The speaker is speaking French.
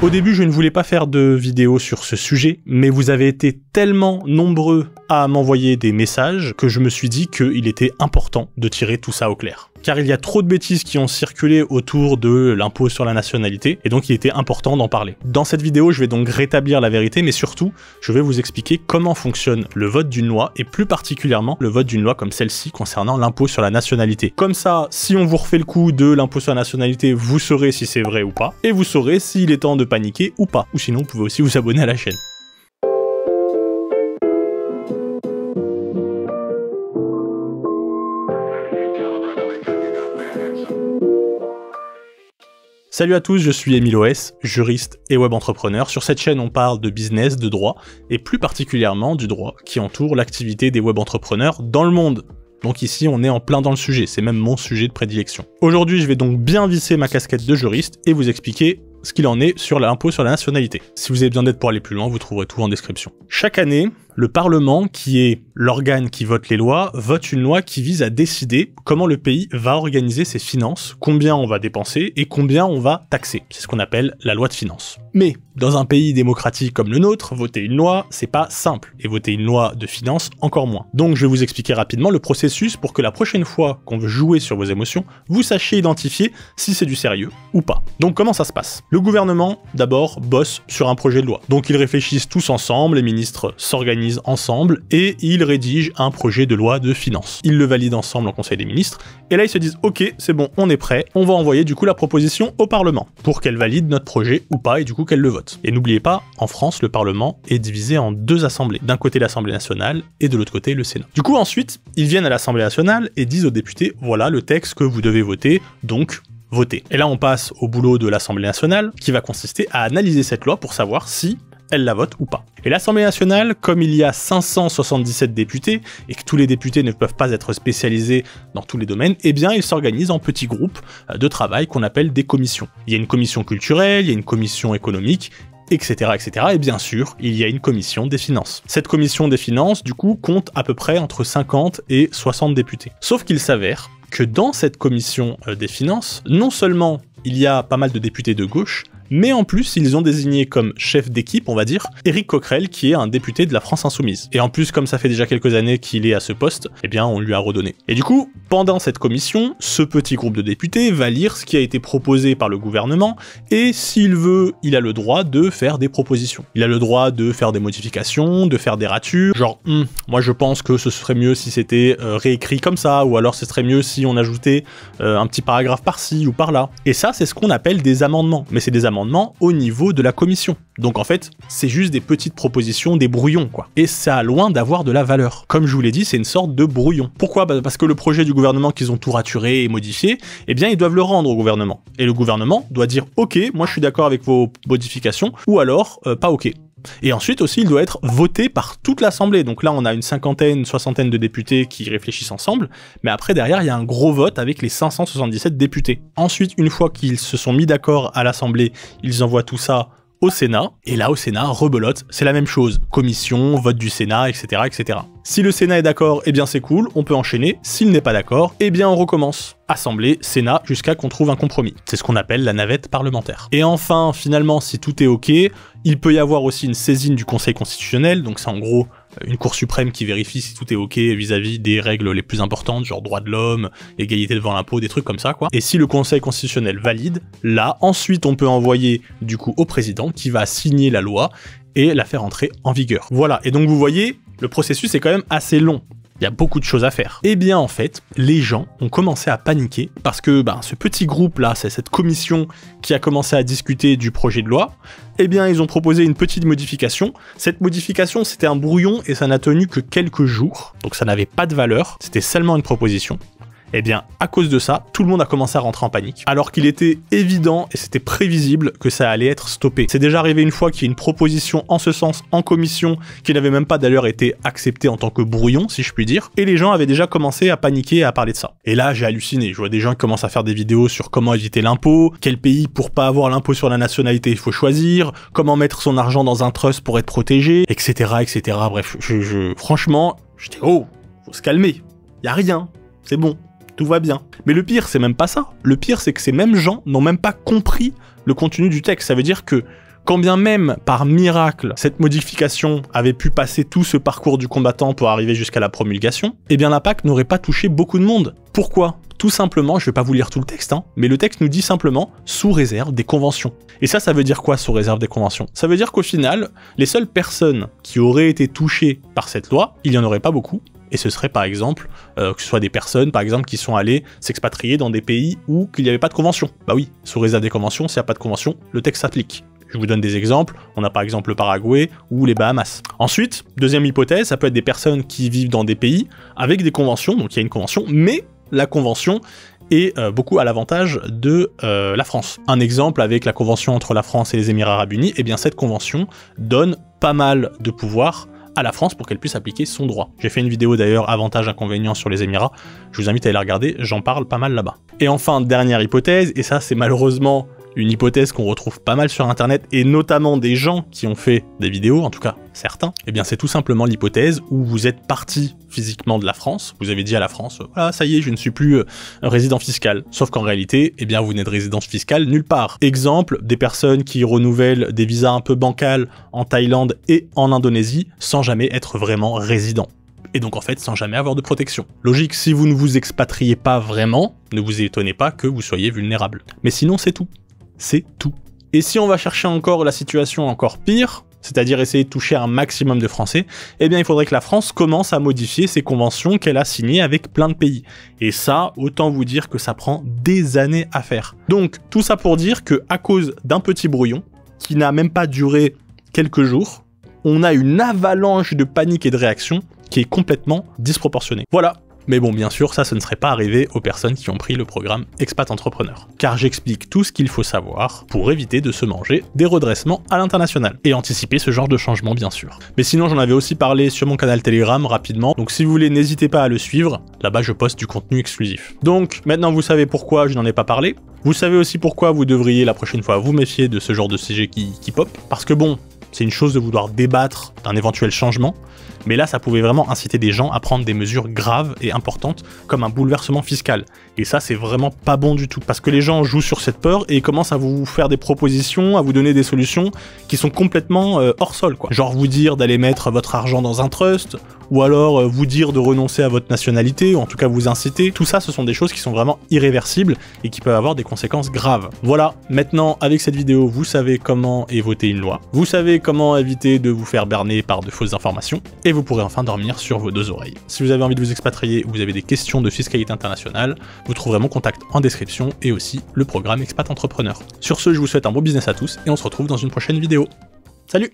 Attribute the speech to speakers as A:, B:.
A: Au début, je ne voulais pas faire de vidéo sur ce sujet, mais vous avez été tellement nombreux à m'envoyer des messages que je me suis dit qu'il était important de tirer tout ça au clair. Car il y a trop de bêtises qui ont circulé autour de l'impôt sur la nationalité, et donc il était important d'en parler. Dans cette vidéo, je vais donc rétablir la vérité, mais surtout, je vais vous expliquer comment fonctionne le vote d'une loi, et plus particulièrement le vote d'une loi comme celle-ci concernant l'impôt sur la nationalité. Comme ça, si on vous refait le coup de l'impôt sur la nationalité, vous saurez si c'est vrai ou pas, et vous saurez s'il est temps de paniquer ou pas. Ou sinon, vous pouvez aussi vous abonner à la chaîne. Salut à tous, je suis Emile OS, juriste et web entrepreneur. Sur cette chaîne, on parle de business, de droit, et plus particulièrement du droit qui entoure l'activité des web entrepreneurs dans le monde. Donc ici, on est en plein dans le sujet, c'est même mon sujet de prédilection. Aujourd'hui, je vais donc bien visser ma casquette de juriste et vous expliquer ce qu'il en est sur l'impôt sur la nationalité. Si vous avez besoin d'aide pour aller plus loin, vous trouverez tout en description. Chaque année, le Parlement, qui est l'organe qui vote les lois, vote une loi qui vise à décider comment le pays va organiser ses finances, combien on va dépenser et combien on va taxer. C'est ce qu'on appelle la loi de finances. Mais, dans un pays démocratique comme le nôtre, voter une loi, c'est pas simple. Et voter une loi de finances, encore moins. Donc je vais vous expliquer rapidement le processus pour que la prochaine fois qu'on veut jouer sur vos émotions, vous sachiez identifier si c'est du sérieux ou pas. Donc comment ça se passe ? Le gouvernement, d'abord, bosse sur un projet de loi. Donc ils réfléchissent tous ensemble, les ministres s'organisent ensemble et ils rédigent un projet de loi de finances. Ils le valident ensemble en Conseil des ministres et là ils se disent ok, c'est bon, on est prêt, on va envoyer du coup la proposition au Parlement pour qu'elle valide notre projet ou pas et du coup qu'elle le vote. Et n'oubliez pas, en France, le Parlement est divisé en deux assemblées. D'un côté l'Assemblée nationale et de l'autre côté le Sénat. Du coup ensuite, ils viennent à l'Assemblée nationale et disent aux députés voilà le texte que vous devez voter, donc votez. Et là on passe au boulot de l'Assemblée nationale qui va consister à analyser cette loi pour savoir si elle la vote ou pas. Et l'Assemblée nationale, comme il y a 577 députés, et que tous les députés ne peuvent pas être spécialisés dans tous les domaines, eh bien ils s'organisent en petits groupes de travail qu'on appelle des commissions. Il y a une commission culturelle, il y a une commission économique, etc., etc. Et bien sûr, il y a une commission des finances. Cette commission des finances, du coup, compte à peu près entre 50 et 60 députés. Sauf qu'il s'avère que dans cette commission des finances, non seulement il y a pas mal de députés de gauche, mais en plus, ils ont désigné comme chef d'équipe, on va dire, Éric Coquerel, qui est un député de la France Insoumise. Et en plus, comme ça fait déjà quelques années qu'il est à ce poste, eh bien, on lui a redonné. Et du coup, pendant cette commission, ce petit groupe de députés va lire ce qui a été proposé par le gouvernement, et s'il veut, il a le droit de faire des propositions. Il a le droit de faire des modifications, de faire des ratures, genre, moi je pense que ce serait mieux si c'était réécrit comme ça, ou alors ce serait mieux si on ajoutait un petit paragraphe par-ci ou par-là. Et ça, c'est ce qu'on appelle des amendements. Mais c'est des amendements au niveau de la commission. Donc en fait, c'est juste des petites propositions, des brouillons quoi. Et ça a loin d'avoir de la valeur. Comme je vous l'ai dit, c'est une sorte de brouillon. Pourquoi ? Parce que le projet du gouvernement qu'ils ont tout raturé et modifié, eh bien ils doivent le rendre au gouvernement. Et le gouvernement doit dire ok, moi je suis d'accord avec vos modifications, ou alors pas ok. Et ensuite aussi, il doit être voté par toute l'Assemblée. Donc là, on a une cinquantaine, soixantaine de députés qui réfléchissent ensemble. Mais après, derrière, il y a un gros vote avec les 577 députés. Ensuite, une fois qu'ils se sont mis d'accord à l'Assemblée, ils envoient tout ça au Sénat. Et là, au Sénat, rebelote, c'est la même chose. Commission, vote du Sénat, etc., etc. Si le Sénat est d'accord, eh bien c'est cool, on peut enchaîner. S'il n'est pas d'accord, eh bien on recommence. Assemblée, Sénat, jusqu'à qu'on trouve un compromis. C'est ce qu'on appelle la navette parlementaire. Et enfin, finalement, si tout est ok, il peut y avoir aussi une saisine du Conseil constitutionnel, donc c'est en gros une Cour suprême qui vérifie si tout est ok vis-à-vis des règles les plus importantes, genre droits de l'homme, égalité devant l'impôt, des trucs comme ça quoi. Et si le Conseil constitutionnel valide, là, ensuite on peut envoyer du coup au président qui va signer la loi et la faire entrer en vigueur. Voilà, et donc vous voyez, le processus est quand même assez long. Il y a beaucoup de choses à faire. Et bien en fait, les gens ont commencé à paniquer parce que ce petit groupe là, c'est cette commission qui a commencé à discuter du projet de loi, eh bien ils ont proposé une petite modification. Cette modification c'était un brouillon et ça n'a tenu que quelques jours, donc ça n'avait pas de valeur, c'était seulement une proposition. Eh bien, à cause de ça, tout le monde a commencé à rentrer en panique. Alors qu'il était évident et c'était prévisible que ça allait être stoppé. C'est déjà arrivé une fois qu'il y ait une proposition en ce sens en commission qui n'avait même pas d'ailleurs été acceptée en tant que brouillon, si je puis dire. Et les gens avaient déjà commencé à paniquer et à parler de ça. Et là, j'ai halluciné. Je vois des gens qui commencent à faire des vidéos sur comment éviter l'impôt, quel pays pour pas avoir l'impôt sur la nationalité il faut choisir, comment mettre son argent dans un trust pour être protégé, etc., etc. Bref, franchement, j'étais faut se calmer. Y a rien. C'est bon. Tout va bien. Mais le pire, c'est même pas ça. Le pire, c'est que ces mêmes gens n'ont même pas compris le contenu du texte. Ça veut dire que Quand bien même, par miracle, cette modification avait pu passer tout ce parcours du combattant pour arriver jusqu'à la promulgation, eh bien la PAC n'aurait pas touché beaucoup de monde. Pourquoi ? Tout simplement, je vais pas vous lire tout le texte, mais le texte nous dit simplement « sous réserve des conventions ». Et ça veut dire quoi, sous réserve des conventions? Ça veut dire qu'au final, les seules personnes qui auraient été touchées par cette loi, il y en aurait pas beaucoup, et ce serait par exemple, que ce soit des personnes par exemple qui sont allées s'expatrier dans des pays où il n'y avait pas de convention. Bah oui, sous réserve des conventions, s'il n'y a pas de convention, le texte s'applique. Je vous donne des exemples, on a par exemple le Paraguay ou les Bahamas. Ensuite, deuxième hypothèse, ça peut être des personnes qui vivent dans des pays avec des conventions, donc il y a une convention, mais la convention est beaucoup à l'avantage de la France. Un exemple avec la convention entre la France et les Émirats Arabes Unis, eh bien cette convention donne pas mal de pouvoir à la France pour qu'elle puisse appliquer son droit. J'ai fait une vidéo d'ailleurs avantages-inconvénients sur les Émirats, je vous invite à aller la regarder, j'en parle pas mal là-bas. Et enfin, dernière hypothèse, et ça c'est malheureusement une hypothèse qu'on retrouve pas mal sur internet, et notamment des gens qui ont fait des vidéos, en tout cas certains, eh bien c'est tout simplement l'hypothèse où vous êtes parti physiquement de la France, vous avez dit à la France, voilà, ça y est, je ne suis plus résident fiscal. Sauf qu'en réalité, eh bien vous n'êtes résidence fiscale nulle part. Exemple, des personnes qui renouvellent des visas un peu bancals en Thaïlande et en Indonésie sans jamais être vraiment résident. Et donc en fait sans jamais avoir de protection. Logique, si vous ne vous expatriez pas vraiment, ne vous étonnez pas que vous soyez vulnérable. Mais sinon c'est tout. C'est tout. Et si on va chercher encore la situation encore pire, c'est-à-dire essayer de toucher un maximum de Français, eh bien il faudrait que la France commence à modifier ses conventions qu'elle a signées avec plein de pays. Et ça, autant vous dire que ça prend des années à faire. Donc tout ça pour dire que à cause d'un petit brouillon, qui n'a même pas duré quelques jours, on a une avalanche de panique et de réaction qui est complètement disproportionnée. Voilà. Mais bon, bien sûr, ça ne serait pas arrivé aux personnes qui ont pris le programme Expat Entrepreneur. Car j'explique tout ce qu'il faut savoir pour éviter de se manger des redressements à l'international. Et anticiper ce genre de changement, bien sûr. Mais sinon, j'en avais aussi parlé sur mon canal Telegram rapidement, donc si vous voulez, n'hésitez pas à le suivre. Là-bas, je poste du contenu exclusif. Donc, maintenant vous savez pourquoi je n'en ai pas parlé. Vous savez aussi pourquoi vous devriez la prochaine fois vous méfier de ce genre de sujet qui pop. Parce que bon, c'est une chose de vouloir débattre d'un éventuel changement, mais là ça pouvait vraiment inciter des gens à prendre des mesures graves et importantes comme un bouleversement fiscal. Et ça c'est vraiment pas bon du tout, parce que les gens jouent sur cette peur et commencent à vous faire des propositions, à vous donner des solutions qui sont complètement hors sol quoi. Genre vous dire d'aller mettre votre argent dans un trust, ou alors vous dire de renoncer à votre nationalité, ou en tout cas vous inciter. Tout ça ce sont des choses qui sont vraiment irréversibles et qui peuvent avoir des conséquences graves. Voilà, maintenant avec cette vidéo vous savez comment est votée une loi, vous savez comment éviter de vous faire berner par de fausses informations, et vous pourrez enfin dormir sur vos deux oreilles. Si vous avez envie de vous expatrier ou vous avez des questions de fiscalité internationale, vous trouverez mon contact en description et aussi le programme Expat Entrepreneur. Sur ce, je vous souhaite un bon business à tous et on se retrouve dans une prochaine vidéo. Salut!